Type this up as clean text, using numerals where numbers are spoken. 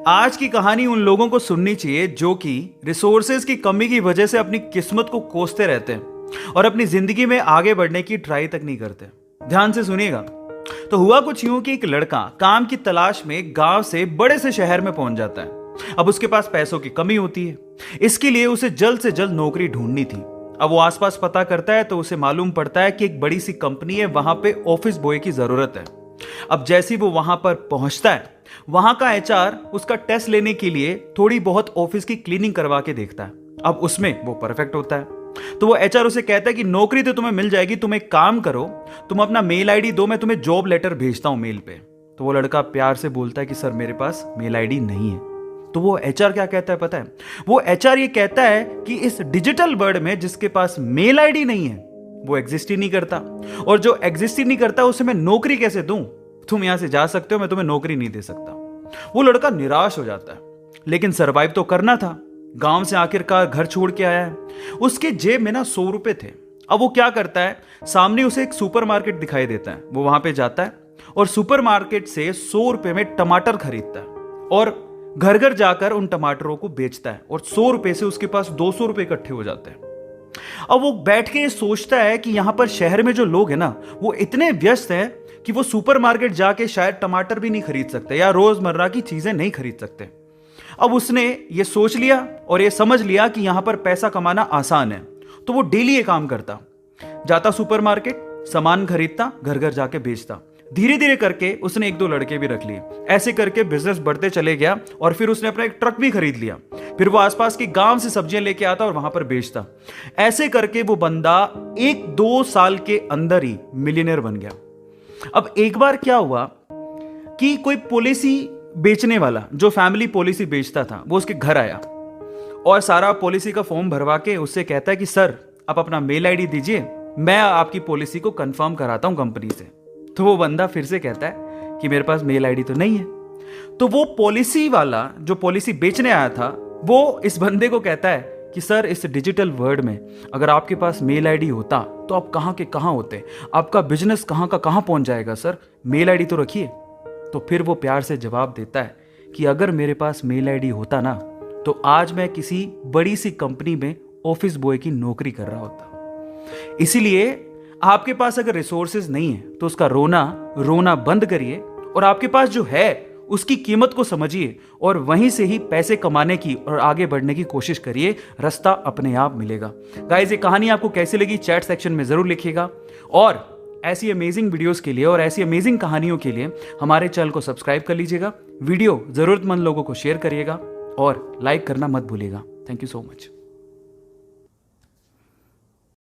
आज की कहानी उन लोगों को सुननी चाहिए जो कि रिसोर्सेज की कमी की वजह से अपनी किस्मत को कोसते रहते हैं और अपनी जिंदगी में आगे बढ़ने की ट्राई तक नहीं करते। ध्यान से सुनिएगा। तो हुआ कुछ यूं कि एक लड़का काम की तलाश में गांव से बड़े से शहर में पहुंच जाता है। अब उसके पास पैसों की कमी होती है, इसके लिए उसे जल्द से जल्द नौकरी ढूंढनी थी। अब वो आसपास पता करता है तो उसे मालूम पड़ता है कि एक बड़ी सी कंपनी है, वहां पे ऑफिस बॉय की जरूरत है। अब जैसे ही वो वहां पर पहुंचता है, वहां का एचआर उसका टेस्ट लेने के लिए थोड़ी बहुत ऑफिस की क्लीनिंग करवा के देखता है। अब उसमें वो परफेक्ट होता है, तो वो एचआर उसे कहता है कि नौकरी तो तुम्हें मिल जाएगी, तुम एक काम करो, तुम अपना मेल आईडी दो, मैं तुम्हें जॉब लेटर भेजता हूं मेल पे। तो वो लड़का प्यार से बोलता है कि सर मेरे पास मेल आईडी नहीं है। तो वो एचआर क्या कहता है पता है? वो एचआर ये कहता है कि इस डिजिटल वर्ल्ड में जिसके पास मेल आईडी नहीं है वो एग्जिस्ट ही नहीं करता, और जो एग्जिस्ट ही नहीं करता उसे मैं नौकरी कैसे दूं? तुम यहां से जा सकते हो, मैं तुम्हें नौकरी नहीं दे सकता। वो लड़का निराश हो जाता है, लेकिन सरवाइव तो करना था। गांव से आखिरकार घर छोड़ के आया है, उसके जेब में ना 100 रुपए थे। अब वो क्या करता है, सामने उसे एक सुपरमार्केट दिखाई देता है, वो वहां पे जाता है और सुपरमार्केट से 100 रुपए में टमाटर खरीदता है और घर घर जाकर उन टमाटरों को बेचता है, और 100 रुपए से उसके पास 200 रुपए इकट्ठे हो जाते हैं। अब वो बैठ के सोचता है कि यहां पर शहर में जो लोग हैं ना, वो इतने व्यस्त हैं कि वो सुपरमार्केट जाके शायद टमाटर भी नहीं खरीद सकते या रोजमर्रा की चीजें नहीं खरीद सकते। अब उसने ये सोच लिया और ये समझ लिया कि यहां पर पैसा कमाना आसान है, तो वो डेली ये काम करता, जाता सुपरमार्केट, सामान खरीदता, घर घर जाके बेचता। धीरे धीरे करके उसने 1-2 लड़के भी रख लिए। ऐसे करके बिजनेस बढ़ते चले गया और फिर उसने अपना एक ट्रक भी खरीद लिया। फिर वो आसपास के गांव से सब्जियां लेके आता और वहां पर बेचता। ऐसे करके वो बंदा 1-2 साल के अंदर ही मिलियनर बन गया। अब एक बार क्या हुआ कि कोई पॉलिसी बेचने वाला जो फैमिली पॉलिसी बेचता था, वो उसके घर आया और सारा पॉलिसी का फॉर्म भरवा के उससे कहता है कि सर आप अपना मेल आईडी दीजिए, मैं आपकी पॉलिसी को कंफर्म कराता हूं कंपनी से। तो वो बंदा फिर से कहता है कि मेरे पास मेल आईडी तो नहीं है। तो वो पॉलिसी वाला जो पॉलिसी बेचने आया था, वो इस बंदे को कहता है कि सर इस डिजिटल वर्ल्ड में अगर आपके पास मेल आईडी होता तो आप कहां के कहां होते, आपका बिजनेस कहां का कहां पहुंच जाएगा, सर मेल आईडी तो रखिए। तो फिर वो प्यार से जवाब देता है कि अगर मेरे पास मेल आईडी होता ना, तो आज मैं किसी बड़ी सी कंपनी में ऑफिस बॉय की नौकरी कर रहा होता। इसीलिए आपके पास अगर रिसोर्सेज नहीं है तो उसका रोना बंद करिए और आपके पास जो है उसकी कीमत को समझिए और वहीं से ही पैसे कमाने की और आगे बढ़ने की कोशिश करिए। रास्ता अपने आप मिलेगा। गाइस, ये कहानी आपको कैसी लगी चैट सेक्शन में जरूर लिखिएगा, और ऐसी अमेजिंग वीडियोस के लिए और ऐसी अमेजिंग कहानियों के लिए हमारे चैनल को सब्सक्राइब कर लीजिएगा। वीडियो जरूरतमंद लोगों को शेयर करिएगा और लाइक करना मत भूलिएगा। Thank you so much.